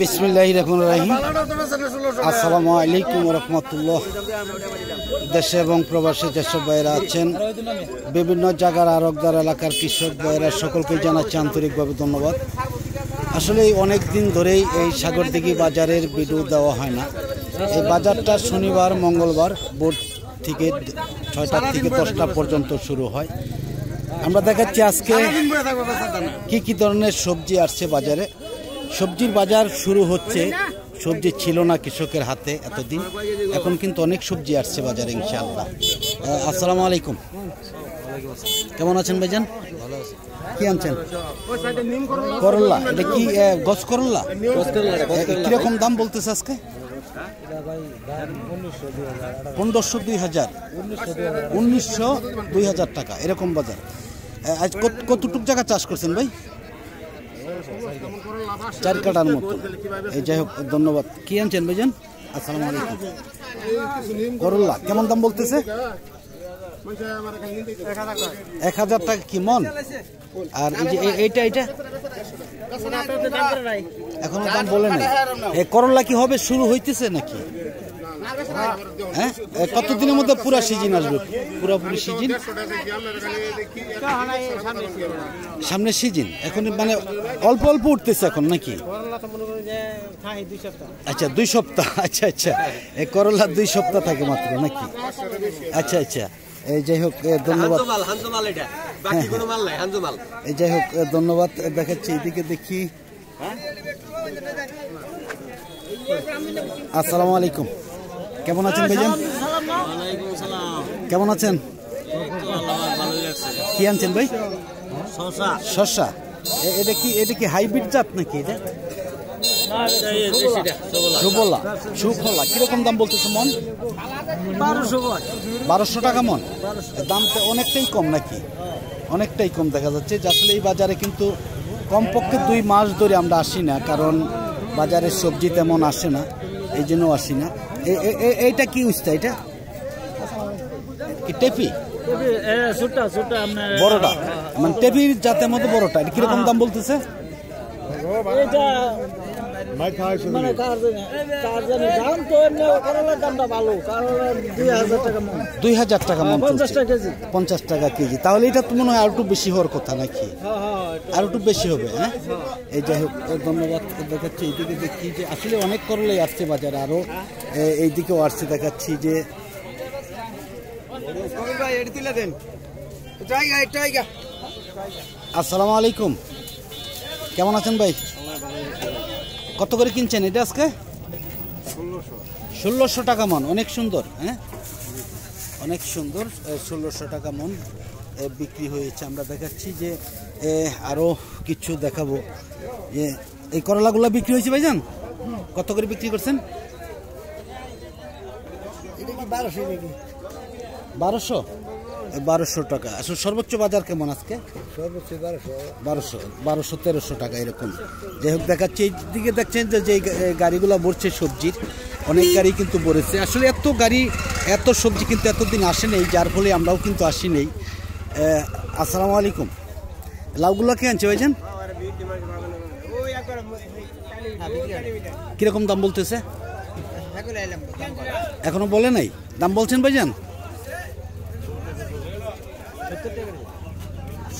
বিসমিল্লাহির রহমানির রহিম। আসসালামু আলাইকুম ওয়া রাহমাতুল্লাহ। দেশে এবং প্রবাসে যেসব ভাইয়েরা আছেন, বিভিন্ন জায়গার আরকদার এলাকার কৃষক ভাইয়েরা সকলকে জানাচ্ছি আন্তরিকভাবে ধন্যবাদ। আসলে অনেক দিন ধরেই এই সাগরদিঘি বাজারের ভিডিও দেওয়া হয় না। এই বাজারটা শনিবার মঙ্গলবার ভোর থেকে 6টা থেকে 10টা পর্যন্ত শুরু হয়। আমরা দেখাচ্ছি আজকে কি ধরনের সবজি আসছে বাজারে। সবজির বাজার শুরু হচ্ছে, সবজি ছিল না কৃষকের হাতে এতদিন, এখন কিন্তু অনেক সবজি আসছে বাজারে ইনশাআল্লাহ। আসসালামু আলাইকুম, কেমন আছেন ভাইজান? কি আনছেন? করল্লা। এটা কি গছ করল্লা? কিরকম দাম বলতেছে আজকে? 1500 2000 1900 2000 টাকা এরকম বাজার। আজ কতটুক জায়গা চাষ করছেন ভাই? 4 কাঠার মতো। এই যাই হোক, ধন্যবাদ। কি আনছেন ভাইজান? আসসালামু আলাইকুম। করল্লা কেমন দাম বলতেছে? 1000 টাকা কি মন? আর এই যে এইটা এখনো দাম বলে নাই। এই করল্লা কি হবে, শুরু হইতেছে নাকি? হ্যাঁ, কতদিনের মধ্যে পুরা সিজন আসবে? পুরোপুরি সিজন সামনে সিজন, এখন মানে অল্প অল্প উঠতেছে এখন নাকি? আচ্ছা 2 সপ্তাহ। আচ্ছা আচ্ছা, এই করল্লা 2 সপ্তাহ থাকে মাত্র নাকি? আচ্ছা আচ্ছা, এই যাই হোক ধন্যবাদ। এই যাই হোক ধন্যবাদ। দেখাচ্ছি এদিকে, দেখি। আসসালামু আলাইকুম, কেমন আছেন ভাইজান? কেমন আছেন? কি আনছেন ভাই? শসা। এটা কি হাইব্রিড জাত নাকি? এটা সুফলা। কিরকম দাম বলতেছে মন? 1200 টাকা মন। দামটা অনেকটাই কম নাকি? অনেকটাই কম দেখা যাচ্ছে। আসলে এই বাজারে কিন্তু কমপক্ষে 2 মাস ধরে আমরা আসি না, কারণ বাজারের সবজি তেমন আসে না, এই জন্য আসি না। এইটা কি উস্তা? এটা কি টেপি? বড়টা মানে টেপির জাতের মধ্যে বড়টা। এটা কিরকম দাম বলতেছে? 2000 টাকা মন, 50 টাকা কেজি। তাহলে এটা তো মনে হয় আর একটু বেশি হওয়ার কথা নাকি? আর একটু বেশি হবে। হ্যাঁ, এই যাই হোক ধন্যবাদ। দেখাচ্ছি এইদিকে, দেখি যে আসলে অনেক করলাই আসছে বাজারে, আরো এইদিকেও আসছে। দেখাচ্ছি যে আসসালামু আলাইকুম, কেমন আছেন ভাই? কত করে কিনছেন এটা আজকে? 1600 টাকা মন। অনেক সুন্দর। হ্যাঁ, অনেক সুন্দর। 1600 টাকা মন বিক্রি হয়েছে। আমরা দেখাচ্ছি যে আরো কিছু দেখাবো। যে এই করলাগুলো বিক্রি হয়েছে ভাইজান, কত করে বিক্রি করছেন? 1200 টাকা। আসলে সর্বোচ্চ বাজার কেমন আজকে? সর্বোচ্চ 1200 1300 টাকা এরকম। যাই হোক, দেখাচ্ছি এইদিকে দেখছেন যে গাড়িগুলো ভরছে সবজির, অনেক গাড়ি কিন্তু ভরেছে। আসলে এত গাড়ি, এত সবজি কিন্তু এতদিন আসে নেই, যার ফলে আমরাও কিন্তু আসি নেই। আসসালামু আলাইকুম। লাউগুলো কে আনছে ভাইজান? কিরকম দাম বলতেছে? এখনো বলে নাই দাম বলছেন ভাইজান?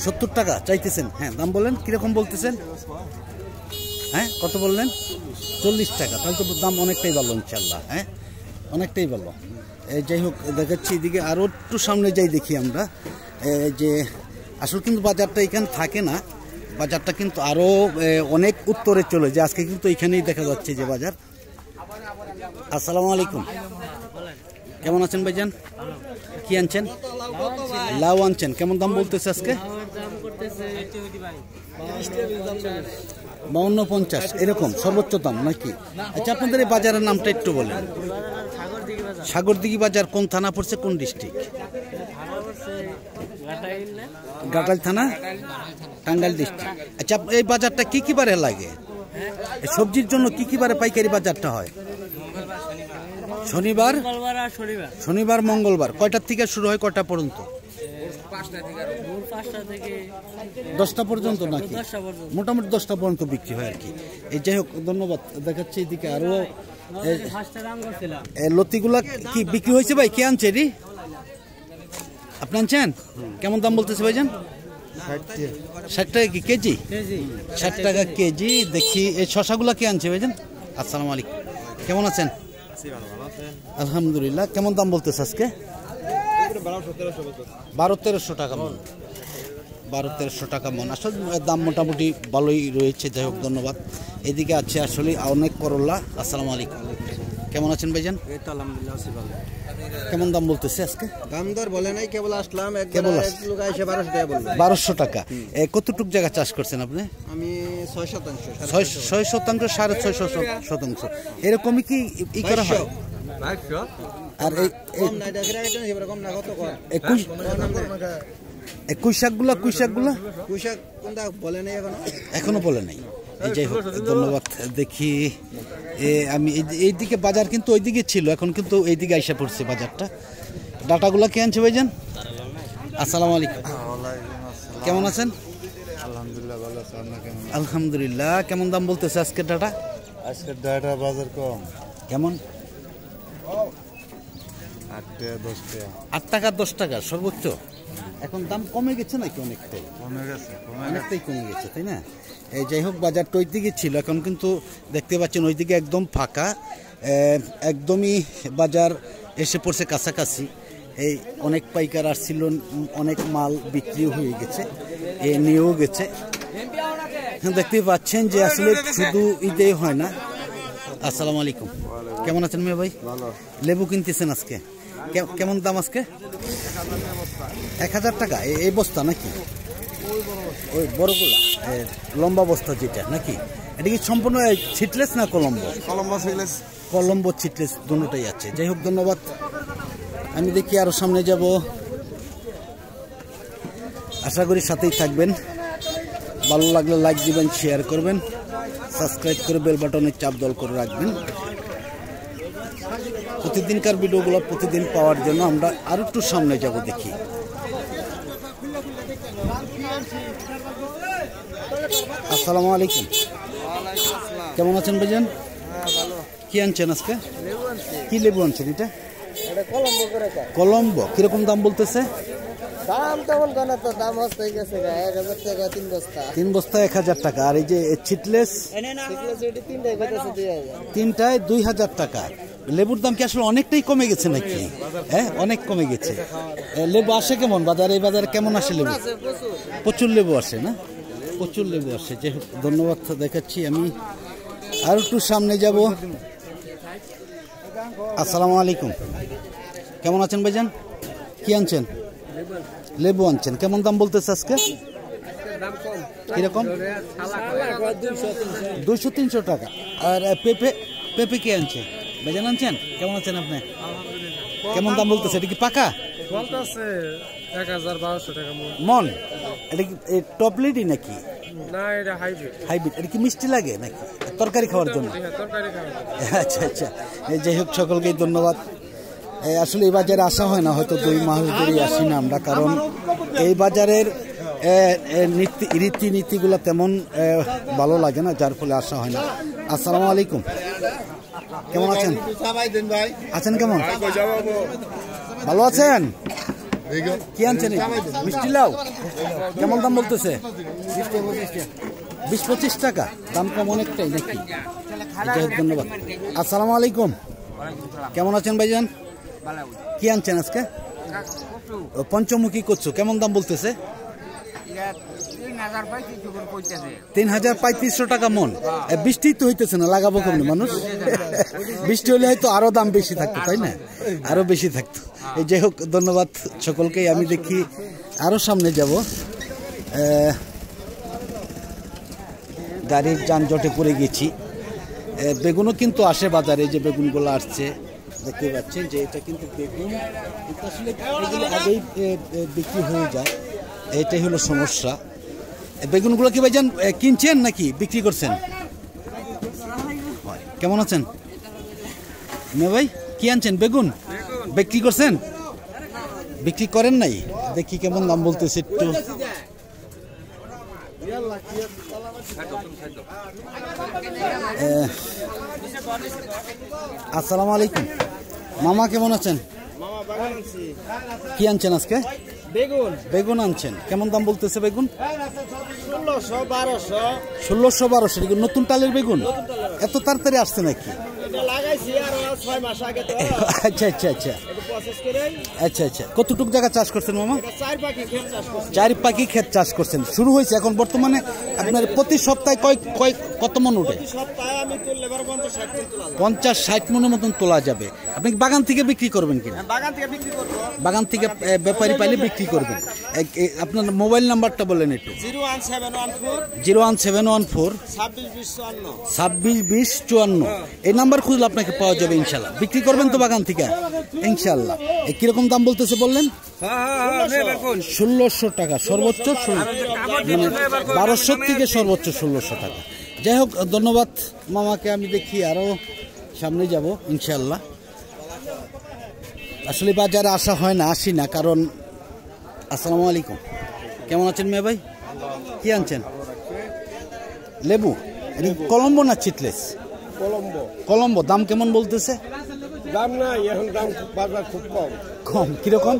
70 টাকা চাইতেছেন। হ্যাঁ, দাম বলেন কিরকম বলতেছেন? হ্যাঁ, কত বললেন? 40 টাকা। তাহলে তো দাম অনেকটাই ভালো ইনশাল্লাহ। হ্যাঁ, অনেকটাই ভালো। যাই হোক, দেখাচ্ছি এদিকে আরও একটু সামনে যাই, দেখি আমরা যে আসলে কিন্তু বাজারটা এখানে থাকে না, বাজারটা কিন্তু আরও অনেক উত্তরে চলে যায়। আজকে কিন্তু এখানেই দেখা যাচ্ছে যে বাজার। আসসালামু আলাইকুম, কেমন আছেন ভাইজান? কি আনছেন? লাউ আনছেন। কেমন দাম বলতেছে আজকে? 52-50 এরকম সর্বোচ্চ দাম নাকি? আচ্ছা, আপনাদের এই বাজারের নামটা একটু বলেন। সাগরদিঘি বাজার কোন থানা পড়ছে, কোন ডিস্ট্রিক্ট? ঘাটাইল থানা, টাঙ্গাইল ডিস্ট্রিক্ট। আচ্ছা, এই বাজারটা কি বারে লাগে? সবজির জন্য কি বারে পাইকারি বাজারটা হয়? শনিবার মঙ্গলবার। কয়টার থেকে শুরু হয়, কয়টা পর্যন্ত? 10টা পর্যন্ত নাকি? মোটামুটি 10টা পর্যন্ত বিক্রি হয় আর কি। এই যাই হোক, ধন্যবাদ। দেখাচ্ছি এদিকে আরো লতিগুলা কি বিক্রি হয়েছে ভাই? কে আনছে এটি? আপনি আনছেন? কেমন দাম বলতেছে ভাইজান? 60 টাকা কি কেজি? 60 টাকা কেজি। দেখি এই শশাগুলা কে আনছে ভাইজান? আসসালামু আলাইকুম, কেমন আছেন? আলহামদুলিল্লাহ। কেমন দাম বলতেছে আজকে? 1200-1300 টাকা মন। 1200-1300 টাকা মন। আসলে দাম মোটামুটি ভালোই রয়েছে। যাই হোক, ধন্যবাদ। এদিকে আছে আসলে অনেক করলা। আসসালামু আলাইকুম, কেমন আছেন ভাইজান? আলহামদুলিল্লাহ আছি ভালো। কেমন দাম বলতেছে আজকে? দাম দর বলে নাই, কেবল আসলাম। কেবল লোক আইসা 1200 টাকা বলল। 1200 টাকা। কতটুক জায়গা চাষ করছেন আপনি? আমি 6%। 6 শতাংশ, 6.5 শতাংশ এরকমই কি ই করা হয়? আর এই কম নাই দেখে রাখছেন এরকম না, কত কর 21 শাকগুলা কুইশাক কোনটা বলে নাই এখনো বলে নাই। এই যাই হোক, ধন্যবাদ। দেখি আমি এইদিকে বাজার কিন্তু ওইদিকে ছিল, এখন কিন্তু এইদিকে আইসা পড়ছে বাজারটা। ডাটাগুলা কে আনছে ভাইজান? আসসালামু আলাইকুম, কেমন আছেন? আলহামদুলিল্লাহ ভালো আছি, আপনি কেমন? আলহামদুলিল্লাহ। কেমন দাম বলতেছে আজকে ডাটা? আজকে ডাটা বাজার কম। কেমন? 8 টাকা 10 টাকা। 8 টাকা 10 টাকা সর্বোচ্চ। এখন দাম কমে গেছে নাকি? অনেকটাই কমে গেছে, তাই না? এই যাই হোক, বাজারটা ওই দিকে ছিল, এখন কিন্তু দেখতে পাচ্ছেন ওইদিকে একদম ফাঁকা। একদমই বাজার এসে পড়ছে কাছাকাছি। এই অনেক পাইকার আসছিল, অনেক মাল বিক্রি হয়ে গেছে, নিয়েও গেছে। দেখতেই পাচ্ছেন যে আসলে শুধু ঈদেই হয় না। আসসালামু আলাইকুম, কেমন আছেন মেয়ে ভাই? লেবু কিনতেছেন আজকে? কেমন দাম আজকে? 1000 টাকা এই বস্তা নাকি? ওই বড়গুলা লম্বা বস্তা যেটা নাকি? এটা কি সম্পূর্ণ ছিটলেস না কলম্বো? কলম্বো ছিটলেস দুটোটাই আছে। যাই হোক, ধন্যবাদ। আমি দেখি আরো সামনে যাব, আশা করি সাথেই থাকবেন। ভালো লাগলে লাইক দিবেন, শেয়ার করবেন, সাবস্ক্রাইব করে বেল বাটনে চাপ দল করে রাখবেন। প্রতিদিনকার ভিডিওগুলো প্রতিদিন পাওয়ার জন্য আমরা আরো একটু সামনে যাব। দেখি আসসালামু আলাইকুম, কেমন আছেন ভাইজান? কি আনছেন আজকে? কি লেবু আনছেন? এটা কলম্বো। কিরকম দাম বলতেছে? দাম তেমন জানা তো, দাম হচ্ছে গেছে 1000 টাকা 3 বস্তা। 3 বস্তা 1000 টাকা। আর এই যে ছিটলেস তিনটায় 2000 টাকা। লেবুর দাম কি আসলে অনেকটাই কমে গেছে নাকি? হ্যাঁ, অনেক কমে গেছে। লেবু আসে কেমন বাজারে? এই বাজারে কেমন আসে লেবু? প্রচুর লেবু আসে না? প্রচুর লেবু আসে। যাই হোক, ধন্যবাদ। দেখাচ্ছি আমি আর একটু সামনে যাব। আসসালামু আলাইকুম, কেমন আছেন ভাইজান? কি আনছেন? লেবু আনছেন। কেমন দাম বলতেছে আজকে? কিরকম? 200-300 টাকা। আর পেঁপে কে আনছে? ভাইজান আনছেন? কেমন আছেন আপনি? কেমন দাম বলতেছে? এটা কি পাকা? 1000-1200 টাকা মন। এটা কি টপলেটই নাকি? না, এটা হাইব্রিড। এটা কি মিষ্টি লাগে নাকি তরকারি খাওয়ার জন্য? আচ্ছা আচ্ছা। যাই হোক, সকলকেই ধন্যবাদ। আসলে এই বাজারে আসা হয় না, হয়তো 2 মাস ধরে আসি না আমরা, কারণ এই বাজারের রীতিনীতিগুলো তেমন ভালো লাগে না, যার ফলে আসা হয় না। আসসালামু আলাইকুম, কেমন আছেন? আছেন কেমন? ভালো আছেন? কি আনছেন? মিষ্টি লাউ। কেমন দাম বলতেছে? 20-25 টাকা। দাম কম অনেকটাই নাকি? ধন্যবাদ। আসসালামু আলাইকুম, কেমন আছেন ভাইজান? কি আনছেন আজকে? পঞ্চমুখী কচু। কেমন দাম বলতেছে? 3500 টাকা মন। বৃষ্টি তো হইতেছে না, লাগাবো কেমন মানুষ? বৃষ্টি হলে হয়তো আরো দাম বেশি থাকতো, তাই না? আরো বেশি থাকতো। এই যাই হোক, ধন্যবাদ সকলকেই। আমি দেখি আরো সামনে যাব। গাড়ির যানজটে পড়ে গেছি। বেগুনও কিন্তু আসে বাজারে, যে বেগুনগুলো আসছে দেখতে পাচ্ছেন যে এটা কিন্তু বেগুন আসলে আগেই বিক্রি হয়ে যায়, এটাই হলো সমস্যা। বেগুনগুলো কি ভাইজান কিনছেন নাকি বিক্রি করছেন? কেমন আছেন মেয়ে ভাই? কি আনছেন? বেগুন বিক্রি করছেন? বিক্রি করেন নাই? দেখি কেমন দাম বলতেছে একটু। আসসালামু আলাইকুম মামা, কেমন আছেন? কি আনছেন আজকে? বেগুন বেগুন আনছেন, কেমন দাম বলতেছে বেগুন? 1600 1200 নতুন টালের বেগুন। এত তাড়াতাড়ি আসছে নাকি? এটা লাগাইছি আর 6 মাস আগে তো আচ্ছা আচ্ছা আচ্ছা এটা প্রসেস করে আচ্ছা আচ্ছা। কতটুক জায়গা চাষ করছেন মামা? এটা 4 পাখি ক্ষেত চাষ করছি। 4 পাখি ক্ষেত চাষ করছেন, শুরু হয়েছে এখন বর্তমানে। আপনার প্রতি সপ্তাহে কত মন উঠে? প্রতি সপ্তাহে আমি তুললে 50-60 টন তোলা যায়। 50-60 মনের মতন তোলা যাবে। আপনি কি বাগান থেকে বিক্রি করবেন কিনা? বাগান থেকে বিক্রি করব। বাগান থেকে ব্যাপারী পাইলে বিক্রি করবেন। আপনার মোবাইল নাম্বারটা বলেন একটু। 01714 01714 26 20 54 26 20 54। এই নাম্বার খুঁজলে আপনাকে পাওয়া যাবে ইনশাল্লাহ। বিক্রি করবেন তো বাগান থেকে ইনশাল্লাহ। কিরকম দাম বলতেছে বললেন? 1600 টাকা সর্বোচ্চ, মানে 1200 থেকে সর্বোচ্চ 1600 টাকা। যাই হোক, ধন্যবাদ মামাকে। আমি দেখি আরো সামনে যাব ইনশাল্লাহ। আসলে বাজারে আসা হয় না, আসি না কারণ। আসসালামু আলাইকুম, কেমন আছেন মেয়ে ভাই? কি আনছেন? লেবু। এটা কলম্বো না চিটলেস? কলম্বো। দাম কেমন বলতেছে? দাম নাই এখন, দাম বাজার খুব কম। কম কিরকম?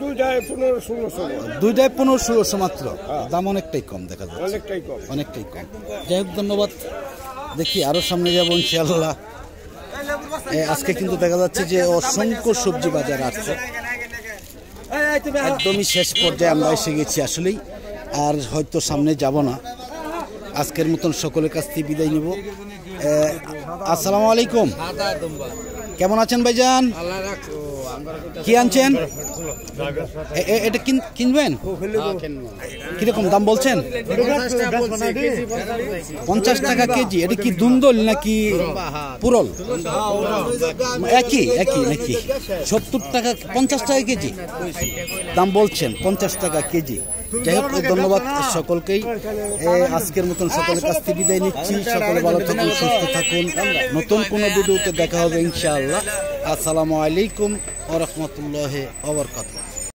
দুইটায় 1500-1600 দুইটায় 1500-1600 মাত্র। দাম অনেকটাই কম দেখা যাচ্ছে, অনেকটাই কম। অনেকটাই কম। যাই হোক, ধন্যবাদ। দেখি আরো সামনে যাবো ইনশাআল্লাহ। আজকে কিন্তু দেখা যাচ্ছে যে অসংখ্য সবজি বাজার আসছে। একদমই শেষ পর্যায়ে আমরা এসে গেছি আসলেই, আর হয়তো সামনে যাব না। আজকের মতন সকলের কাছ থেকে বিদায় নিব। আসসালামু আলাইকুম, কেমন আছেন ভাইজান? কি আনছেন? এটা কিনবেন? কিরকম দাম বলছেন? 50 টাকা কেজি। এটা কি দুন্দল নাকি পুরল? একই নাকি? 70 টাকা 50 টাকা কেজি দাম বলছেন, 50 টাকা কেজি। যাই হোক, ধন্যবাদ সকলকেই। আজকের মতন সকলের কাছ থেকে বিদায় নিচ্ছি। সকলে ভালো থাকুন, সুস্থ থাকুন। নতুন কোনো ভিডিওতে দেখা হবে ইনশাআল্লাহ। আসসালামু আলাইকুম ওয়া রাহমাতুল্লাহি ওয়া বারাকাতুহু।